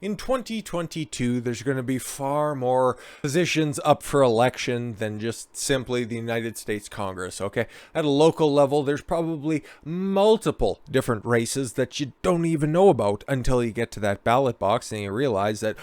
In 2022, there's going to be far more positions up for election than just simply the United States Congress, okay? At a local level, there's probably multiple different races that you don't even know about until you get to that ballot box and you realize that,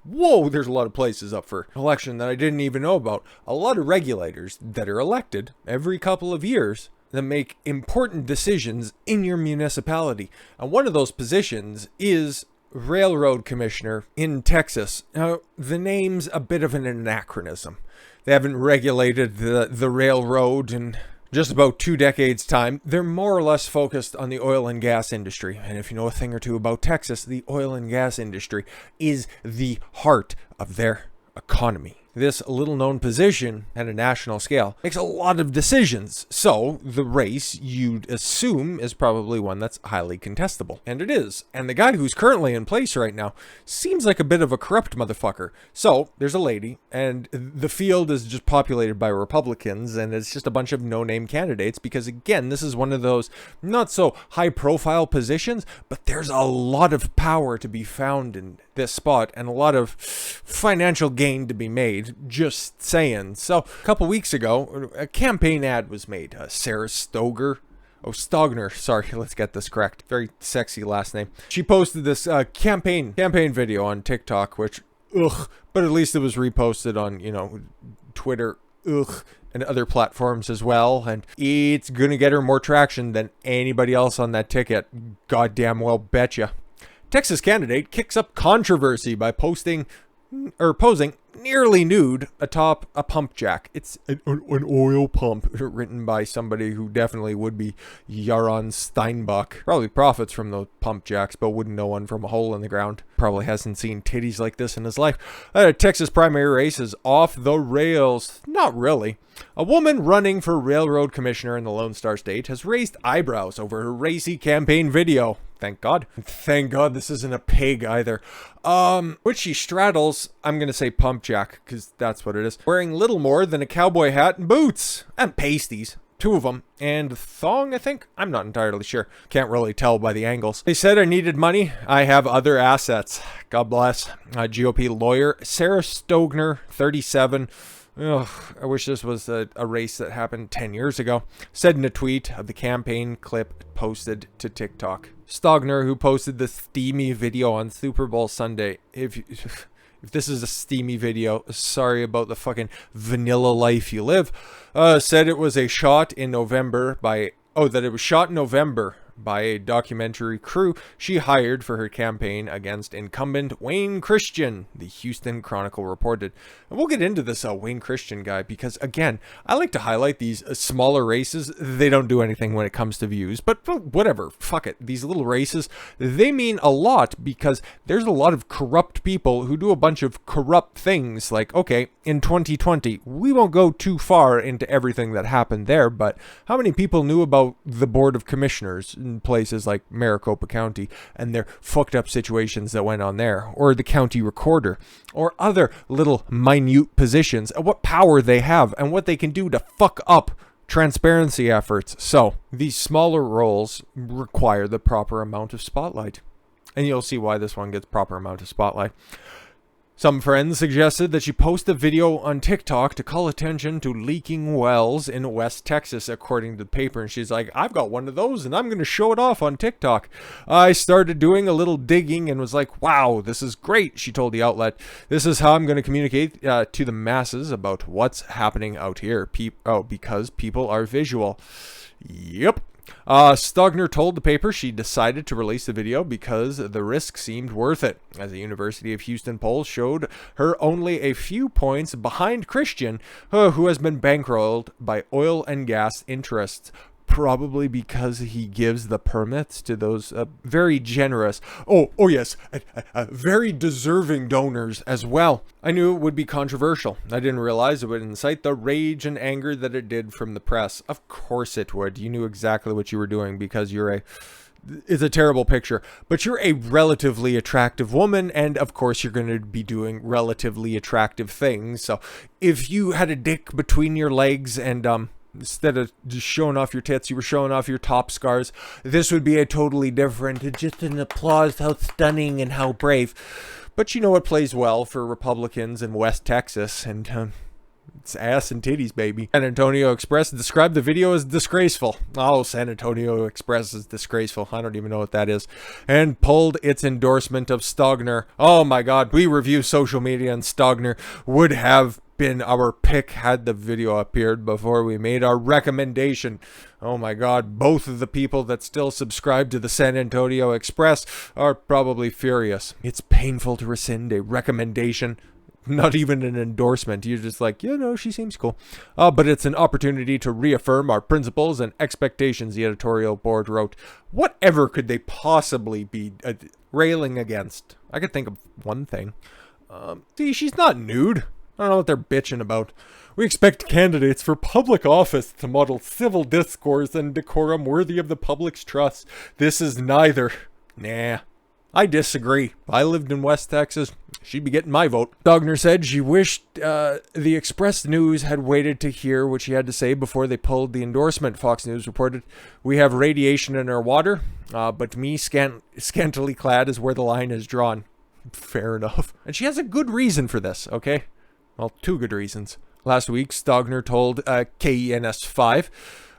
whoa, there's a lot of places up for election that I didn't even know about. A lot of regulators that are elected every couple of years that make important decisions in your municipality. And one of those positions is Railroad Commissioner in Texas. Now, the name's a bit of an anachronism. They haven't regulated the railroad in just about 2 decades' time. They're more or less focused on the oil and gas industry. And if you know a thing or two about Texas, the oil and gas industry is the heart of their economy. This little-known position at a national scale makes a lot of decisions, so the race, you'd assume, is probably one that's highly contestable. And it is. And the guy who's currently in place right now seems like a bit of a corrupt motherfucker. So, there's a lady, and the field is just populated by Republicans, and it's just a bunch of no-name candidates, because again, this is one of those not-so-high-profile positions, but there's a lot of power to be found in this spot, and a lot of financial gain to be made. Just saying. So, a couple weeks ago, a campaign ad was made. Sarah Stogner, sorry, let's get this correct. Very sexy last name. She posted this campaign video on TikTok, which, but at least it was reposted on, Twitter, and other platforms as well, and it's gonna get her more traction than anybody else on that ticket. Goddamn well betcha. Texas candidate kicks up controversy by posing nearly nude atop a pumpjack. It's an oil pump written by somebody who definitely would be Yaron Steinbach. Probably profits from those pumpjacks, but wouldn't know one from a hole in the ground. Probably hasn't seen titties like this in his life. Texas primary race is off the rails. Not really. A woman running for railroad commissioner in the Lone Star State has raised eyebrows over her racy campaign video. Thank God. Thank God this isn't a pig either. Which she straddles, I'm going to say pumpjack, because that's what it is, wearing little more than a cowboy hat and boots. And pasties. 2 of them. And thong, I think? I'm not entirely sure. Can't really tell by the angles. They said I needed money. I have other assets. God bless. GOP lawyer Sarah Stogner, 37. Ugh, I wish this was a race that happened 10 years ago. Said in a tweet of the campaign clip posted to TikTok. Stogner, who posted the steamy video on Super Bowl Sunday. If this is a steamy video, sorry about the fucking vanilla life you live. Said it was shot in November by a documentary crew she hired for her campaign against incumbent Wayne Christian, the Houston Chronicle reported. And we'll get into this Wayne Christian guy because, again, I like to highlight these smaller races. They don't do anything when it comes to views, but whatever, fuck it. These little races, they mean a lot because there's a lot of corrupt people who do a bunch of corrupt things. Like, okay, in 2020, we won't go too far into everything that happened there, but how many people knew about the Board of Commissioners in places like Maricopa County and their fucked up situations that went on there, or the county recorder, or other little minute positions, and what power they have and what they can do to fuck up transparency efforts? So these smaller roles require the proper amount of spotlight, and you'll see why this one gets proper amount of spotlight. Some friends suggested that she post a video on TikTok to call attention to leaking wells in West Texas, according to the paper. And she's like, I've got one of those and I'm going to show it off on TikTok. I started doing a little digging and was like, wow, this is great, she told the outlet. This is how I'm going to communicate to the masses about what's happening out here. Because people are visual. Yep. Stogner told the paper she decided to release the video because the risk seemed worth it, as a University of Houston poll showed her only a few points behind Christian, who has been bankrolled by oil and gas interests. Probably because he gives the permits to those very generous, very deserving donors as well. I knew it would be controversial. I didn't realize it would incite the rage and anger that it did from the press. Of course it would. You knew exactly what you were doing because it's a terrible picture, but you're a relatively attractive woman, and of course you're going to be doing relatively attractive things. So if you had a dick between your legs and Instead of just showing off your tits, you were showing off your top scars. This would be a totally different, just an applause, how stunning and how brave. But you know what plays well for Republicans in West Texas, and it's ass and titties, baby. San Antonio Express described the video as disgraceful. Oh, San Antonio Express is disgraceful. I don't even know what that is. And pulled its endorsement of Stogner. Oh my God, we review social media, and Stogner would have been our pick had the video appeared before we made our recommendation. Oh my God, both of the people that still subscribe to the San Antonio Express are probably furious. It's painful to rescind a recommendation. Not even an endorsement. You're just like, you know, she seems cool. But it's an opportunity to reaffirm our principles and expectations, the editorial board wrote. Whatever could they possibly be railing against? I could think of one thing. See, she's not nude. I don't know what they're bitching about. We expect candidates for public office to model civil discourse and decorum worthy of the public's trust. This is neither. Nah. I disagree. If I lived in West Texas, she'd be getting my vote. Stogner said she wished the Express News had waited to hear what she had to say before they pulled the endorsement. Fox News reported, "We have radiation in our water, but me scantily clad is where the line is drawn." Fair enough. And she has a good reason for this, okay? Well, two good reasons. Last week, Stogner told KENS 5,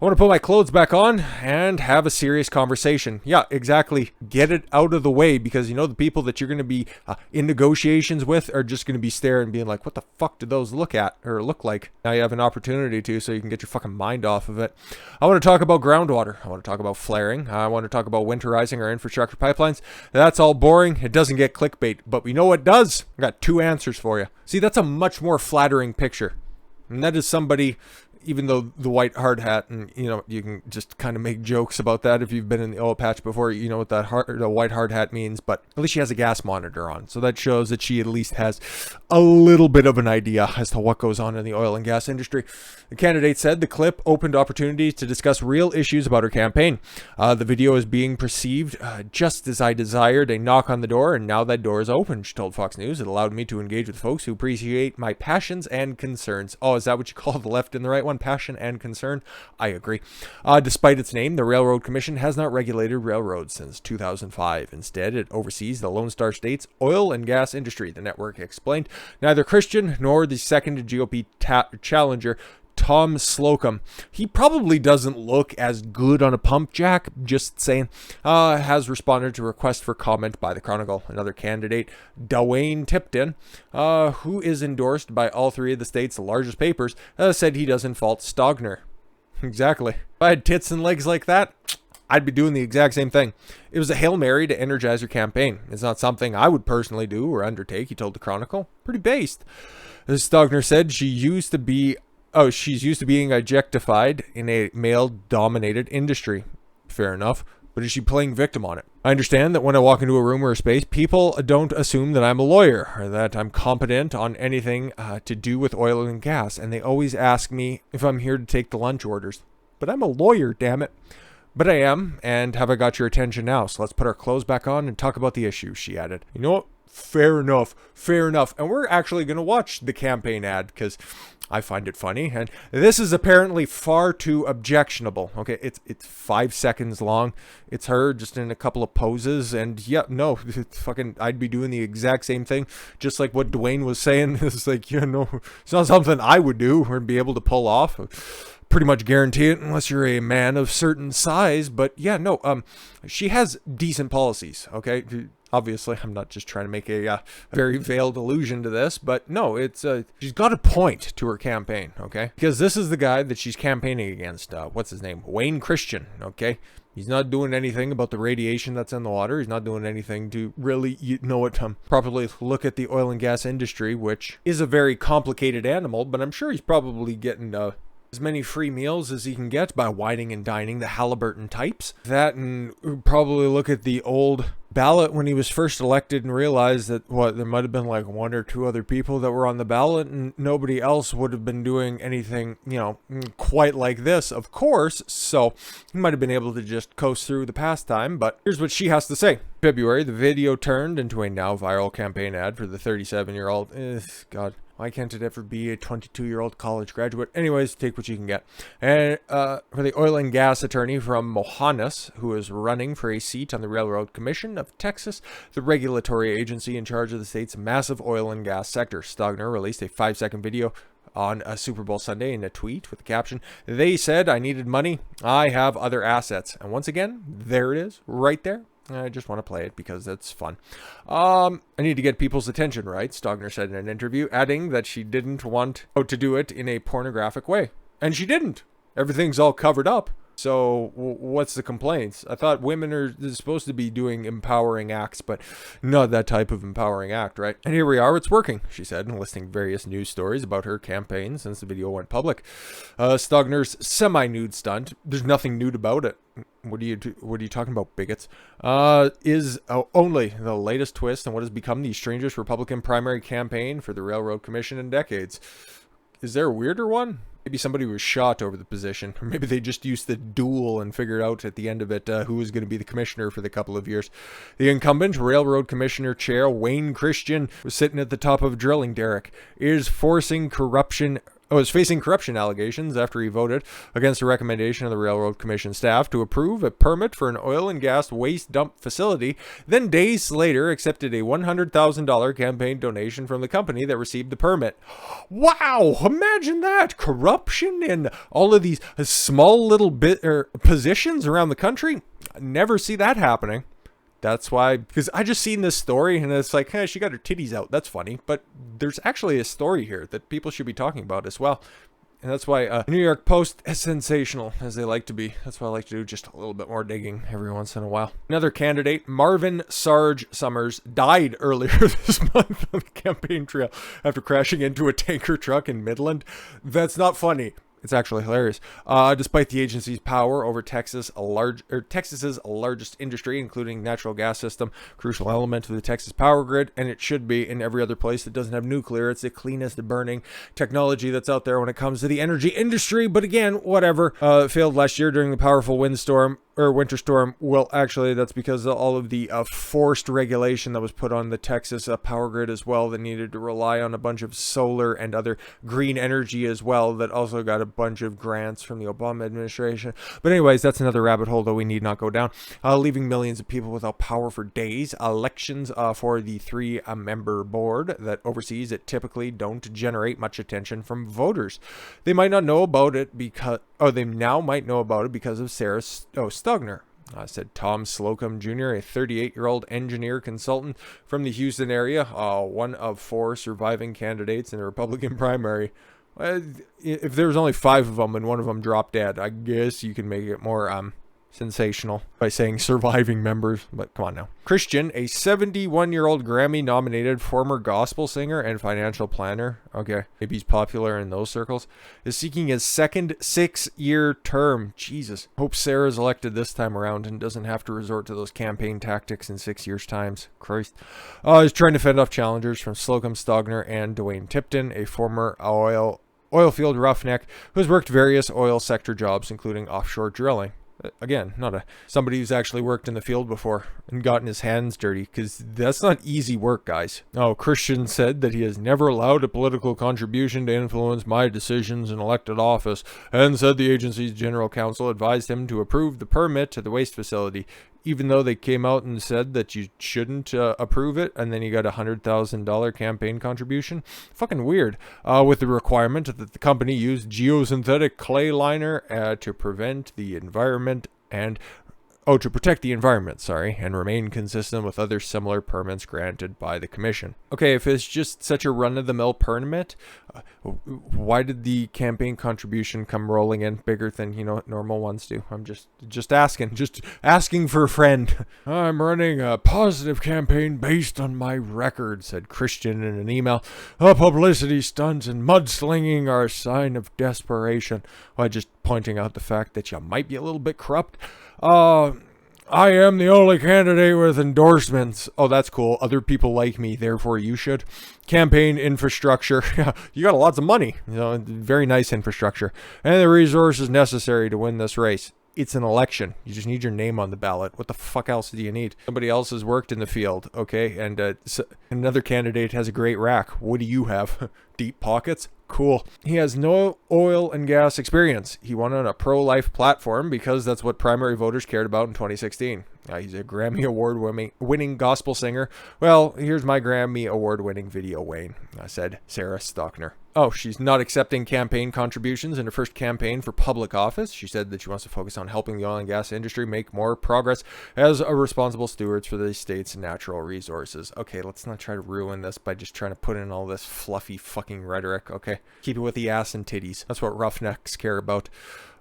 "I want to put my clothes back on and have a serious conversation." Yeah, exactly. Get it out of the way, because you know the people that you're going to be in negotiations with are just going to be staring and being like, what the fuck do those look like? Now you have an opportunity to, so you can get your fucking mind off of it. I want to talk about groundwater. I want to talk about flaring. I want to talk about winterizing our infrastructure pipelines. That's all boring. It doesn't get clickbait. But we know what does. I got two answers for you. See, that's a much more flattering picture. And that is somebody, even though the white hard hat, and you know, you can just kind of make jokes about that if you've been in the oil patch before, you know what the white hard hat means, but at least she has a gas monitor on. So that shows that she at least has a little bit of an idea as to what goes on in the oil and gas industry. The candidate said the clip opened opportunities to discuss real issues about her campaign. The video is being perceived just as I desired, a knock on the door, and now that door is open, she told Fox News. It allowed me to engage with folks who appreciate my passions and concerns. Oh, is that what you call the left and the right one? Passion and concern? I agree. Despite its name, the Railroad Commission has not regulated railroads since 2005. Instead, it oversees the Lone Star State's oil and gas industry, the network explained. Neither Christian nor the second GOP challenger, Tom Slocum, he probably doesn't look as good on a pump jack, just saying, has responded to a request for comment by the Chronicle. Another candidate, Dwayne Tipton, who is endorsed by all three of the state's largest papers, said he doesn't fault Stogner. Exactly. If I had tits and legs like that, I'd be doing the exact same thing. It was a Hail Mary to energize her campaign. It's not something I would personally do or undertake, he told the Chronicle. Pretty based. As Stogner said, she's used to being objectified in a male-dominated industry. Fair enough. But is she playing victim on it? I understand that when I walk into a room or a space, people don't assume that I'm a lawyer or that I'm competent on anything to do with oil and gas, and they always ask me if I'm here to take the lunch orders. But I'm a lawyer, damn it. But I am, and have I got your attention now? So let's put our clothes back on and talk about the issue, she added. You know what? Fair enough. Fair enough. And we're actually going to watch the campaign ad because I find it funny. And this is apparently far too objectionable. Okay, it's 5 seconds long. It's her just in a couple of poses. And yeah, no, fucking, I'd be doing the exact same thing. Just like what Dwayne was saying. It's like, you know, it's not something I would do or be able to pull off. Pretty much guarantee it unless you're a man of certain size. But yeah, no, she has decent policies, okay? Obviously, I'm not just trying to make a very veiled allusion to this, but no, it's she's got a point to her campaign, okay? Because this is the guy that she's campaigning against. What's his name? Wayne Christian, okay? He's not doing anything about the radiation that's in the water. He's not doing anything to really, you know what, properly look at the oil and gas industry, which is a very complicated animal, but I'm sure he's probably getting as many free meals as he can get by whining and dining the Halliburton types. That, and probably look at the old ballot when he was first elected and realized that there might have been like one or two other people that were on the ballot and nobody else would have been doing anything, quite like this, of course. So he might have been able to just coast through the pastime. But here's what she has to say. February, the video turned into a now viral campaign ad for the 37-year-old. God. Why can't it ever be a 22-year-old college graduate? Anyways, take what you can get. And for the oil and gas attorney from Mohannis, who is running for a seat on the Railroad Commission of Texas, the regulatory agency in charge of the state's massive oil and gas sector. Stogner released a 5-second video on a Super Bowl Sunday in a tweet with the caption, "They said I needed money. I have other assets." And once again, there it is, right there. I just want to play it because that's fun. I need to get people's attention, right? Stogner said in an interview, adding that she didn't want to do it in a pornographic way. And she didn't. Everything's all covered up. So what's the complaints? I thought women are supposed to be doing empowering acts, but not that type of empowering act, right? And here we are, it's working, she said, listing various news stories about her campaign since the video went public. Stogner's semi-nude stunt, there's nothing nude about it. What are you talking about, bigots? Is only the latest twist in what has become the strangest Republican primary campaign for the Railroad Commission in decades. Is there a weirder one? Maybe somebody was shot over the position, or maybe they just used the duel and figured out at the end of it who was going to be the commissioner for the couple of years. The incumbent Railroad Commissioner Chair Wayne Christian was sitting at the top of a drilling derrick, is facing corruption allegations after he voted against a recommendation of the Railroad Commission staff to approve a permit for an oil and gas waste dump facility, then days later accepted a $100,000 campaign donation from the company that received the permit. Wow! Imagine that! Corruption in all of these small little positions around the country. I never see that happening. That's why, because I just seen this story and it's like, hey, she got her titties out. That's funny. But there's actually a story here that people should be talking about as well. And that's why New York Post is sensational, as they like to be. That's why I like to do just a little bit more digging every once in a while. Another candidate, Marvin Sarge Summers, died earlier this month on the campaign trail after crashing into a tanker truck in Midland. That's not funny. It's actually hilarious. Despite the agency's power over Texas's largest industry, including natural gas system, crucial element of the Texas power grid, and it should be in every other place that doesn't have nuclear. It's the cleanest burning technology that's out there when it comes to the energy industry. But again, whatever. It failed last year during the powerful winter storm. Well, actually, that's because of all of the forced regulation that was put on the Texas power grid as well, that needed to rely on a bunch of solar and other green energy as well, that also got a bunch of grants from the Obama administration. But anyways, that's another rabbit hole that we need not go down. Leaving millions of people without power for days. Elections for the 3-member board that oversees it typically don't generate much attention from voters. They might not know about it because, they now might know about it because of Sarah Stogner. Said Tom Slocum Jr., a 38-year-old engineer consultant from the Houston area, one of 4 surviving candidates in the Republican primary. If there was only 5 of them and one of them dropped dead, I guess you can make it more sensational by saying surviving members, but come on now. Christian, a 71-year-old Grammy-nominated former gospel singer and financial planner, okay, maybe he's popular in those circles, is seeking his second 6-year term. Jesus. Hope Sarah's elected this time around and doesn't have to resort to those campaign tactics in 6 years' times. Christ. He's trying to fend off challengers from Slocum, Stogner, and Dwayne Tipton, a former oilfield roughneck who has worked various oil sector jobs, including offshore drilling. Again, not somebody who's actually worked in the field before and gotten his hands dirty, because that's not easy work, guys. Christian said that he has never allowed a political contribution to influence my decisions in elected office, and said the agency's general counsel advised him to approve the permit to the waste facility, even though they came out and said that you shouldn't approve it, and then you got a $100,000 campaign contribution. Fucking weird. With the requirement that the company use geosynthetic clay liner to protect the environment, and remain consistent with other similar permits granted by the commission. Okay, if it's just such a run-of-the-mill permit, why did the campaign contribution come rolling in bigger than, normal ones do? I'm just asking for a friend. I'm running a positive campaign based on my record, said Christian in an email. Publicity stunts and mudslinging are a sign of desperation. Just pointing out the fact that you might be a little bit corrupt. I am the only candidate with endorsements. Oh, that's cool. Other people like me, therefore you should. Campaign infrastructure. Yeah, you got lots of money. You know, very nice infrastructure. And the resources necessary to win this race. It's an election. You just need your name on the ballot. What the fuck else do you need? Somebody else has worked in the field, okay? And another candidate has a great rack. What do you have? Deep pockets? Cool. He has no oil and gas experience. He won on a pro-life platform because that's what primary voters cared about in 2016. He's a Grammy Award-winning gospel singer. Well, here's my Grammy Award-winning video, Wayne, said Sarah Stogner. Oh, she's not accepting campaign contributions in her first campaign for public office. She said that she wants to focus on helping the oil and gas industry make more progress as a responsible stewards for the state's natural resources. Okay, let's not try to ruin this by just trying to put in all this fluffy fucking rhetoric, okay? Keep it with the ass and titties. That's what roughnecks care about.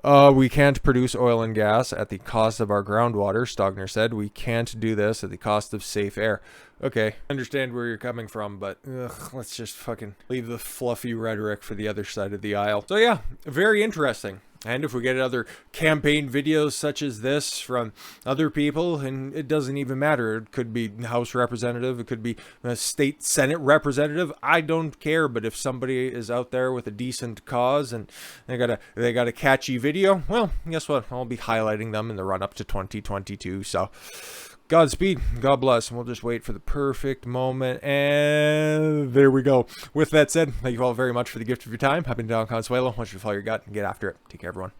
We can't produce oil and gas at the cost of our groundwater, Stogner said. We can't do this at the cost of safe air. Okay, understand where you're coming from, but let's just fucking leave the fluffy rhetoric for the other side of the aisle. So yeah, very interesting. And if we get other campaign videos such as this from other people, and it doesn't even matter, it could be House representative, it could be a state Senate representative, I don't care. But if somebody is out there with a decent cause and they got a catchy video, well, guess what? I'll be highlighting them in the run up to 2022. So Godspeed, God bless, and we'll just wait for the perfect moment, and there we go. With that said, thank you all very much for the gift of your time. I've been Don Consuelo. I want you to follow your gut and get after it. Take care, everyone.